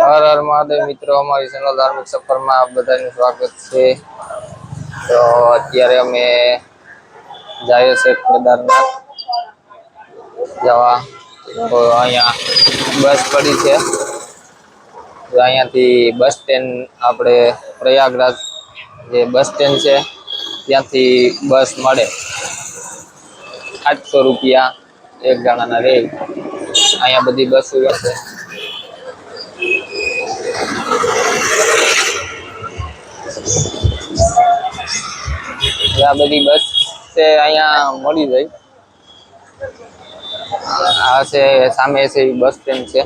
હર હર મહાદેવ મિત્રો, અમારી ચેનલ ધાર્મિક સફરમાં આપ બધાનું સ્વાગત છે. તો અત્યારે અમે જઈએ છે કેદારનાથ જવા. તો અહીંયા બસ પડી છે. તો અહીંયાથી બસ સ્ટેન્ડ આપણે પ્રયાગરાજ જે બસ સ્ટેન્ડ છે ત્યાંથી બસ મળે. 800 રૂપિયા એક જણાના રે. અહીંયા બધી બસો હશે. આ બધી બસ છે અહીંયા મળી જાય. આ છે સામે છે બસ સ્ટેન્ડ છે.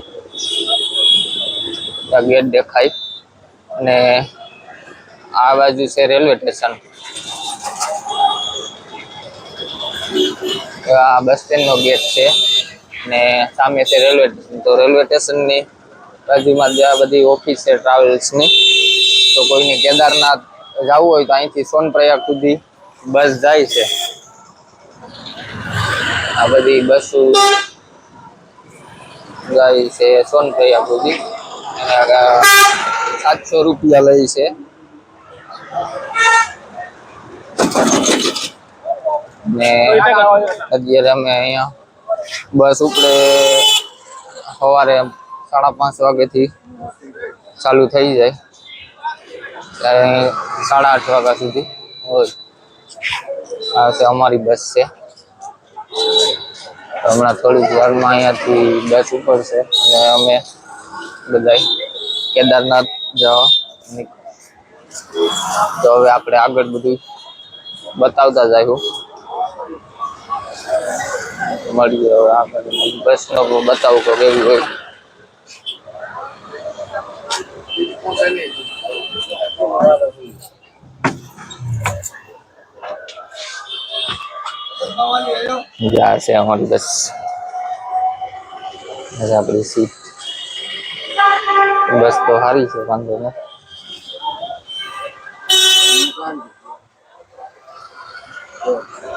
ગેટ દેખાય અને આ બાજુ છે રેલવે સ્ટેશન. આ બસ સ્ટેન્ડ નો ગેટ છે અને સામે છે રેલવે સ્ટેશન. તો રેલવે સ્ટેશન ની બાજુમાં જે આ બધી ઓફિસ છે ટ્રાવેલ્સ ની. તો કોઈને કેદારનાથ જવું હોય તો અહીંથી સોનપ્રયાગ સુધી બસ જાય છે. આ બધી બસો જાય છે સોનપ્રયાગ સુધી. 700 રૂપિયા લે છે. ને અત્યારે અમે અહીંયા બસ ઉપડે સવારે 5:30 વાગ્યાથી ચાલુ થઈ જાય. 8:30 વાગ્યા સુધી હોય. આ છે અમારી બસ છે. હમણાં થોડીક વારમાં અહીંયાથી બસ ઉપડશે અને અમે બધા કેદારનાથ જવા. તો હવે આપણે આગળ બધું બતાવતા જાય. મળીએ હવે આગળ બસ નો બતાવું તો કેવું હોય. જ્યાં છે અમારી બસ આપણી સીટ. બસ તો સારી છે, વાંધો નહીં.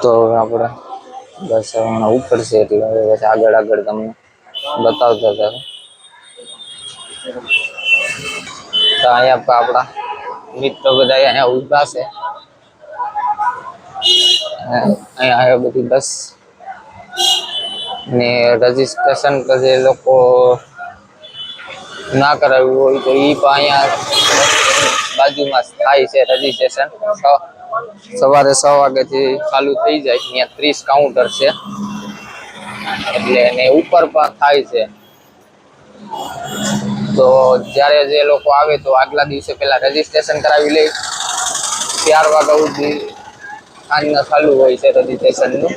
તો આપણે બસ હમણાં ઉપર છે એટલે બસ આગળ તમને બતાવતા હતા. તો અહીંયા આપણા મિત્રો બધા અહીંયા ઉભા છે. અહીંયા બધી બસ ને રજીસ્ટ્રેશન જે લોકો ના કરાવ્યું હોય તો એ પણ અહીંયા બાજુમાં થાય છે રજીસ્ટ્રેશન. સવારે 6 વાગ્યાથી ચાલુ થઈ જાય. અહીંયા 30 કાઉન્ટર છે એટલે એને ઉપર પણ થાય છે. તો જ્યારે જે લોકો આવે તો આગલા દિવસે પેલા રજીસ્ટ્રેશન કરાવી લે. 4 વાગ્યા સુધી સાંજના ચાલુ હોય છે રજીસ્ટ્રેશનનું.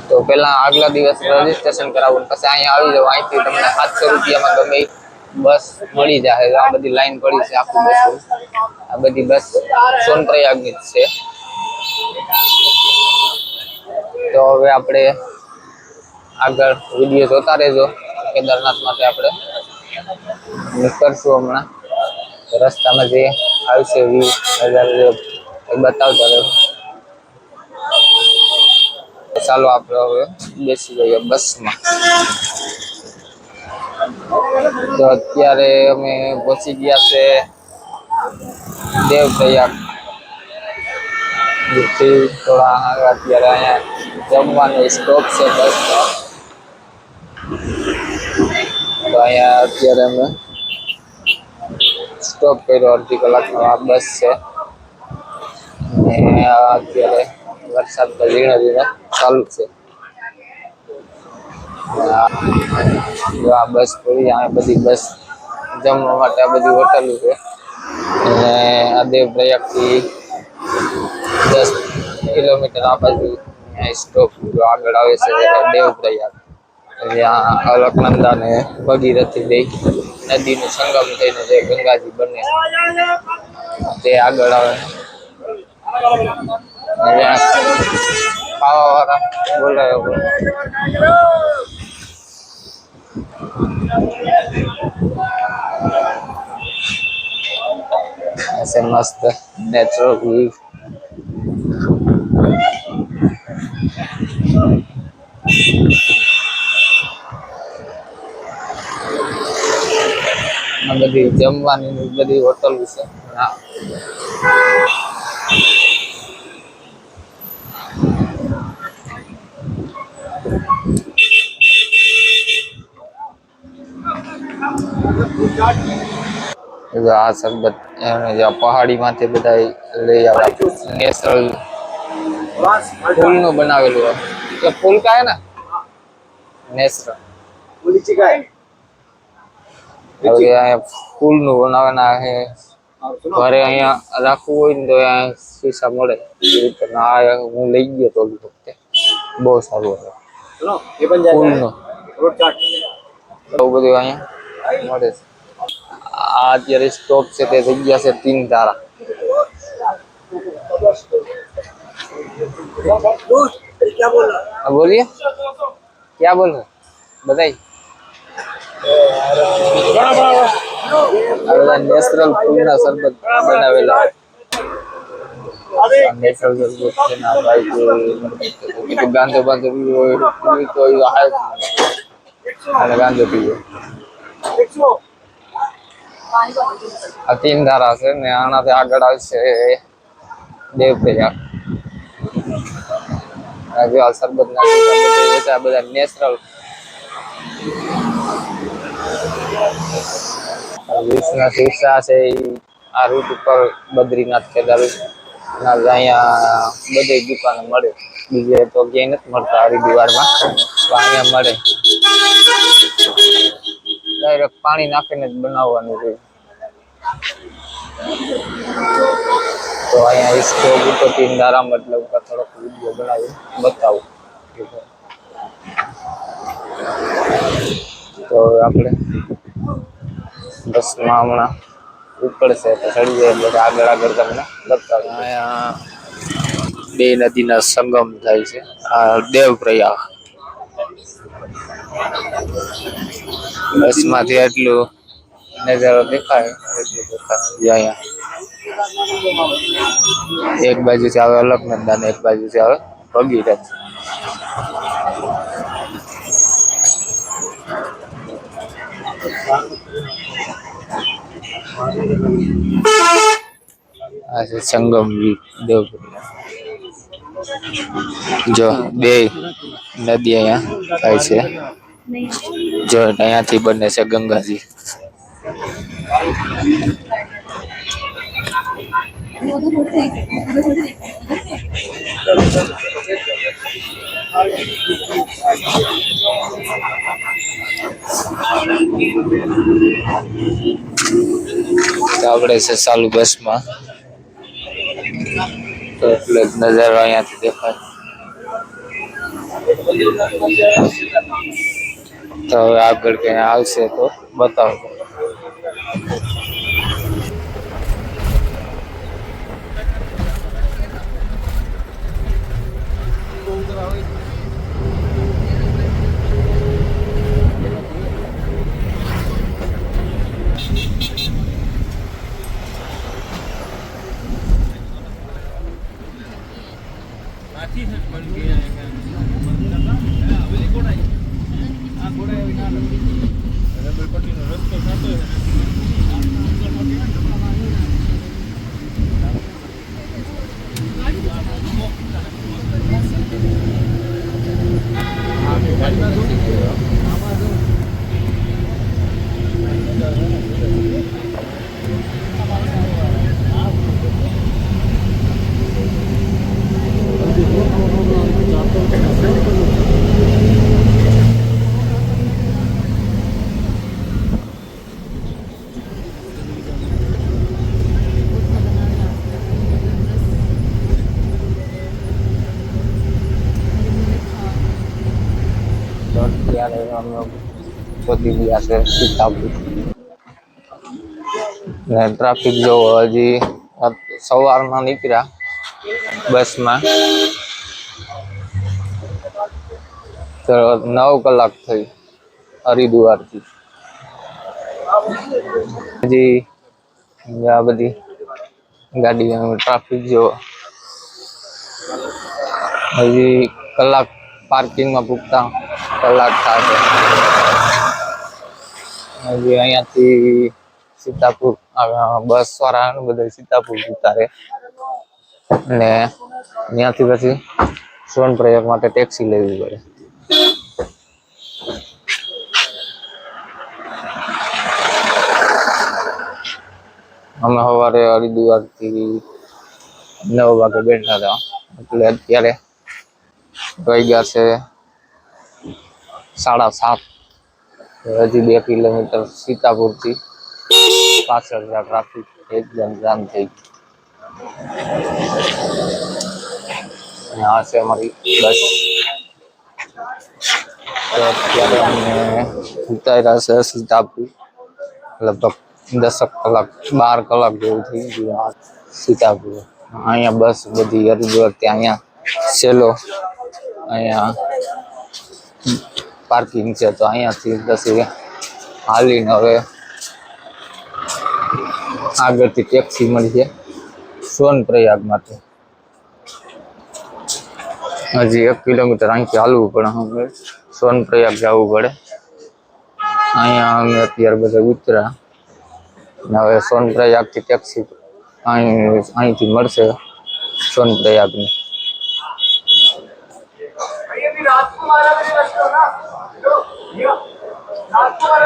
તો પેલા આગલા દિવસ રજીસ્ટ્રેશન કરાવવું, પછી અહીંયા આવી જાવ. અહીંથી તમને 700 રૂપિયામાં ગમે બસ મળી જાય. આ બધી લાઈન પડી છે આખું બસ. આ બધી બસ સોનપ્રયાગની જ છે. તો હવે આપણે આગળ વિડીયો જોતા રહેજો. કેદારનાથ માટે આપણે નીકળશું હમણાં. રસ્તામાં જે આવશે વ્યૂ બતાવતા રહો. ચાલો આપણે હવે બેસી જઈએ બસમાં. તો અત્યારે અમે પહોંચી ગયા છે દેવપ્રયાગ. થોડા અત્યારે અહીંયા જમવાનું સ્ટોપ છે બસ. તો અહીંયા અત્યારે અમે સ્ટોપ કર્યો. અડધી કલાકનો આ બસ છે. અને અત્યારે વરસાદ તો ધીરે ધીરે ચાલુ છે. આ બસ પડી. આ બધી બસ જમવા માટે આ બધી હોટલો છે. અને આ દેવપ્રયાગથી 10 કિલોમીટર આ બાજુ સ્ટોપ આગળ આવે છે દેવપ્રયાગ. જ્યાં અલકનંદા ને ભગીરથી બે નદીનું સંગમ થઈને જે ગંગાજી બને તે આગળ આવે. ખાવા વાળા બોલાવે. ऐसे मस्त नेचुरल व्यू. બધી જમવાની બધી હોટલ છે. હા, આ સરબત પહાડી માંથી બધા લઈ આવે. નેચરલ ફૂલ નું બનાવેલું હોય. ये फूल का है ना नेचुरल और यहाँ फूल નું બનાવવાના છે. ઘરે અહીંયા રાખવું હોય ને તો અહીંયા શીશા મળે. હું લઈ ગયો તો ઓલી વખતે બહુ સારું હતું. ફૂલનું બહુ બધું અહીંયા મળે છે. આ અત્યારે સ્ટોપ છે તે જગ્યા છે 3 તારા. बोलिए क्या बोल रहे बताइए. નેચરલ ફૂલના શરબત બનાવેલા. નેચરલ શરબત છે ના ભાઈ તો ગાંધો બાંધો પીવો તો અને ગાંધો પીવો. આ 3 ધારા છે ને આનાથી આગળ આવશે દેવપ્રયાગ. આ શરબત ના બધા નેચરલ. વિષ્ણુ શીર્ષા છે આ રૂટ ઉપર બદ્રીનાથ કેદારનાથ અહીંયા બધી દુકાનો મળે. બીજે તો ક્યાંય નથી મળતા હરિદ્વારમાં, તો અહીંયા મળે. ડાયરેક્ટ પાણી નાખીને જ બનાવવાનું છે. તો અહીંયા इसको तो 3 दारा मतलब का થોડોક વિડિયો બનાવી બતાવું. તો આપણે બસમાં હમણાં ઉપડશે તો ચડી જાય એટલે આગળ આગળ તમને બતાવું. અહીંયા બે નદીના સંગમ થાય છે. આ દેવપ્રયાગ બસમાંથી એટલું નજારો દેખાય એટલું દેખાય. અહીંયા એક બાજુથી આવે અલકનંદા ને એક બાજુથી આવે ભગીરથ. આ છે સંગમ દેવપ્રયાગ. જો બે નદી અહીંયા થાય છે. જો અહીંયાથી બને છે ગંગાજી. આપણે છે ચાલુ બસમાં તો એટલે જ નજારો અહીંયાથી દેખાય. તો હવે આગળ ક્યાં આવશે તો બતાવો. બધી ગયા છે સીતાપુર ને ટ્રાફિક જોવો. હજી સવારમાં નીકળ્યા બસમાં તો 9 કલાક થઈ હરિદ્વારથી. હજી આ બધી ગાડી ટ્રાફિક જોવો. હજી કલાક પાર્કિંગમાં પૂગતા કલાક થશે. હજી અહીંયાથી સીતાપુર બસ વાળા બધા સીતાપુર ઉતારે અને ત્યાંથી પછી સોનપ્રયાગ માટે ટેક્સી લેવી પડે. અમે સવારે હરિદ્વાર થી 9 વાગે બેઠા હતા એટલે અત્યારે વાગ્યા છે 7:30. હજી 2 કિલોમીટર સીતાપુર થી પાછળ ટ્રાફિક એકદમ જામ થઈ ગયું. આ છે અમારી બસ. તો અત્યારે અમે ઉતાર્યા છે સીતાપુર, લગભગ 10 કલાક 12 કલાક જેવું થઈ ગયું સીતાપુર. અહીંયા બસ બધી હરિદ્વાર ત્યાં અહીંયા સેલો અહીંયા પાર્કિંગ છે, તો અહીંયાથી પછી હાલીને હવે આગળથી ટેક્સી મળી છે સોનપ્રયાગ માટે. હજી 1 કિલોમીટર અહીંથી હાલવું પડે, હવે સોનપ્રયાગ જવું પડે. અહીંયા અમે અત્યારે બધા ઉતર્યા. હવે સોનપ્રયાગથી ટેક્સી અહીંથી મળશે સોનપ્રયાગની.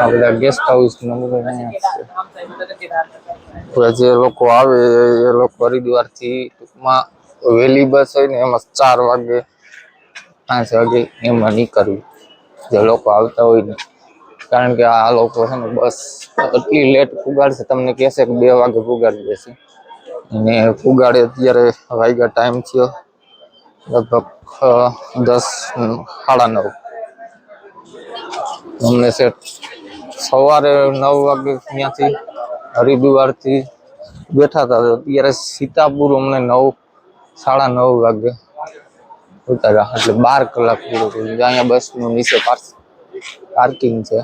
આ બધા ગેસ્ટ હાઉસ જે લોકો આવે એ લોકો હરિદ્વાર થી ટૂંકમાં વહેલી બસ હોય ને એમાં 4 વાગે 5 વાગે એમાં નીકળવું જે લોકો આવતા હોય ને, કારણ કે આ લોકો છે ને બસ એટલી લેટ પુગાડશે, તમને કહેશે કે 2 વાગે પુગાડી દેશે અને પુગાડે અત્યારે વાગ્યા ટાઈમ થયો લગભગ 10:30. અમને સેટ સવારે 9 વાગે ત્યાંથી હરિદ્વાર થી બેઠા હતા, અત્યારે સીતાપુર અમને 9:30 વાગે ઉતાર્યા, એટલે 12 કલાક પૂરો થયો. અહીંયા બસનું નીચે પાર્કિંગ છે,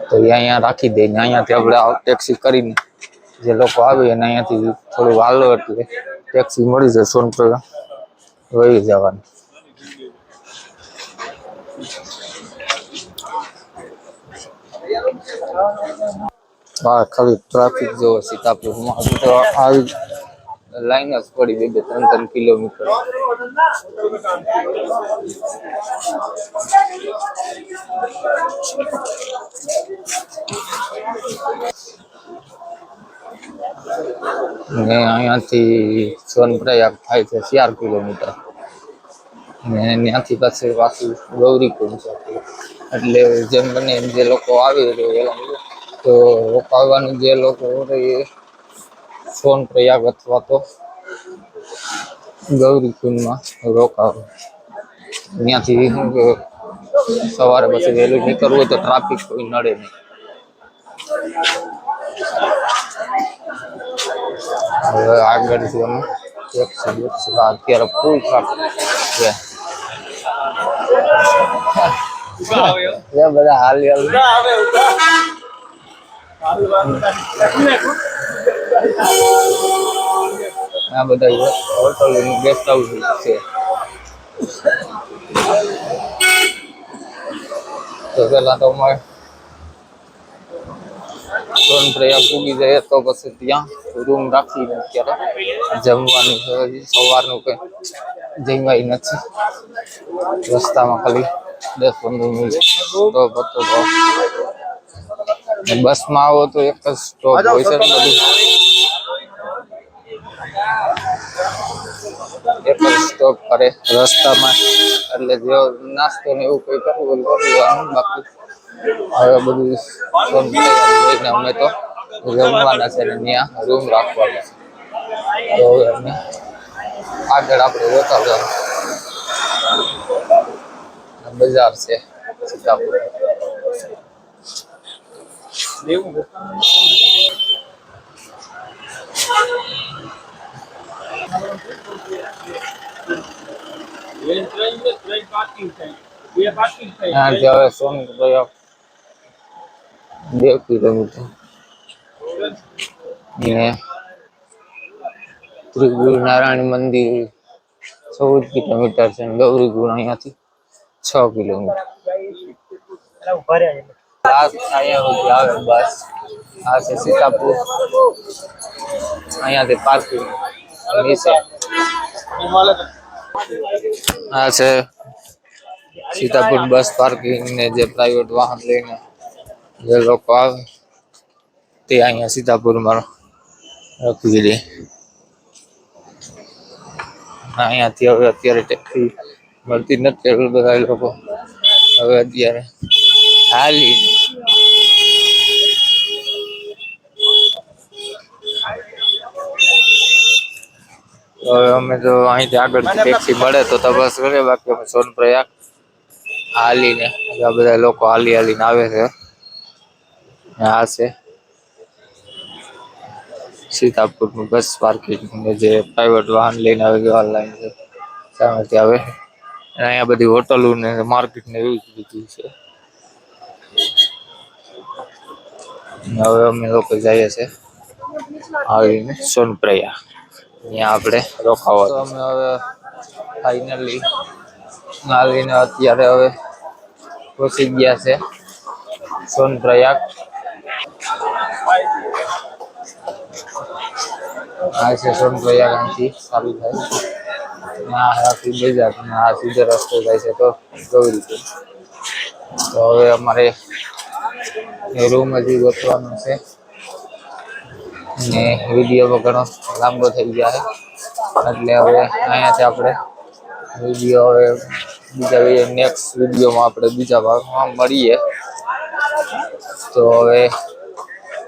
તો અહીંયા રાખી દઈને અહીંયાથી આપણે ટેક્સી કરીને જે લોકો આવે અને અહીંયાથી થોડું વાલો એટલે ટેક્સી મળી જાય સોનપ્રયાગ વહી જવાનું. હા, ખાલી ટ્રાફિક જોવો સીતાપુરમાં તો આવી લાઈન જ પડી 2-3 કિલોમીટર. ને અહીંયાથી સોનપ્રયાગ થાય છે 4 કિલોમીટર ને ત્યાંથી પાછું ગૌરીકુંડ છે. એટલે જેમ બને એમ જે લોકો આવે તો રોકાવાનું જે લોકો હોય એ સોનપ્રયાગ અથવા તો ગૌરીકુંડમાં રોકાવ. ત્યાંથી સવારે પછી વહેલું નીકળવું હોય તો ટ્રાફિક કોઈ નડે નહીં. હવે આગળથી અમે અત્યારે ફૂલ ટ્રાફિક છે. બધા હાલી આ બધા હોટલ ગેસ્ટ હાઉસ છે. તો પેલા તો અમારે સોનપ્રયાગ પૂગી જાય તો પછી ત્યાં રૂમ રાખીને અત્યારે જમવાની સવારનું કઈ જમવાય નથી. રસ્તામાં ખાલી 10-15 મિનિટ સ્ટોપ હતો. બસમાં આવો તો એક જ સ્ટોપ હોય છે, બધું એક જ સ્ટોપ કરે રસ્તામાં, એટલે જો નાસ્તો ને એવું કઈ કરવું કરવાનું. બાકી હવે બધું જોઈને અમે તો જમવાના છે ને ત્યાં રૂમ રાખવાનો છે. તો હવે અમે આગળ આપણે જોતા જાવ. બજાર છે સીતાપુર. હવે સોનપ્રયાગ 2 કિલોમીટર ને ત્રિગુણ નારાયણ મંદિર 14 કિલોમીટર છે. ગૌરીકુંડ અહીંયાથી 6 કિલોમીટર. અહીંયા સુધી આવે બસ આ છે સીતાપુર, અહીંયાથી પાર્કિંગ નીચે. આ છે સીતાપુર બસ પાર્કિંગ ને જે પ્રાઇવેટ વાહન લઈને જે લોકો આવે તે અહીંયા સીતાપુરમાં રાખી દે. અહીંયાથી હવે અત્યારે ટેક્સી મળતી નથી એટલે બધા લોકો હવે અત્યારે હાલી હવે અમે તો અહીંથી આગળ ટેક્સી મળે તો તપાસ કરીએ, બાકી અમે સોનપ્રયાગ હાલીને આ બધા લોકો હાલી હાલીને આવે છે. આ છે સીતાપુરનું બસ પાર્કિંગ જે પ્રાઇવેટ વાહન લઈને આવે ઓનલાઈન છે સામેથી આવે. અહીંયા બધી હોટલો ને માર્કેટ ને એવી જ બધું છે. હવે અમે લોકો જઈએ છીએ આવીને સોનપ્રયાગ, અહીંયા આપણે રોકાવા. તો અમે હવે ફાઇનલી આવીને અત્યારે હવે પહોંચી ગયા છે સોનપ્રયાગ. આ છે સોનપ્રયાગ, અહીંથી ચાલુ થાય આખી બજાર અને આ સીધો રસ્તો જાય છે તો કેવી રીતે. તો હવે અમારે રૂમ હજી ગોતવાનું છે ને વિડીયો ઘણો લાંબો થઈ ગયા છે એટલે હવે અહીંયાથી આપણે વિડીયો હવે બીજા નેક્સ્ટ વિડીયોમાં આપણે બીજા ભાગમાં મળીએ. તો હવે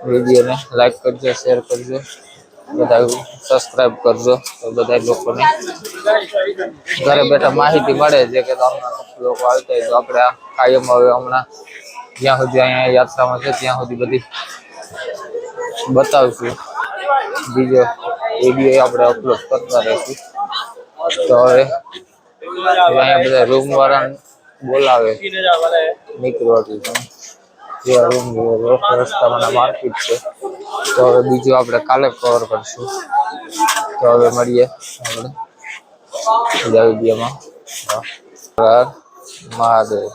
વિડીયોને લાઈક કરજો, શેર કરજો, બધા સબસ્ક્રાઈબ કરજો તો બધા લોકોને ઘરે બેઠા માહિતી મળે છે કે લોકો આવતા હોય તો આપણે આ કાયમ હવે હમણાં જ્યાં સુધી અહીંયા યાત્રામાં છે ત્યાં સુધી બધી બતાવશું. બીજો વિડીયો આપણે અપલોડ કરતા રહીશું. તો હવે અહીંયા બધા રૂમ વાળાને બોલાવે નીકળવાથી જે રૂમ રસ્તામાં માર્કેટ છે. તો હવે બીજું આપણે કાલે કવર કરશું. તો હવે મળીએ આપણે બીજા વિડીયોમાં. મહાદેવ.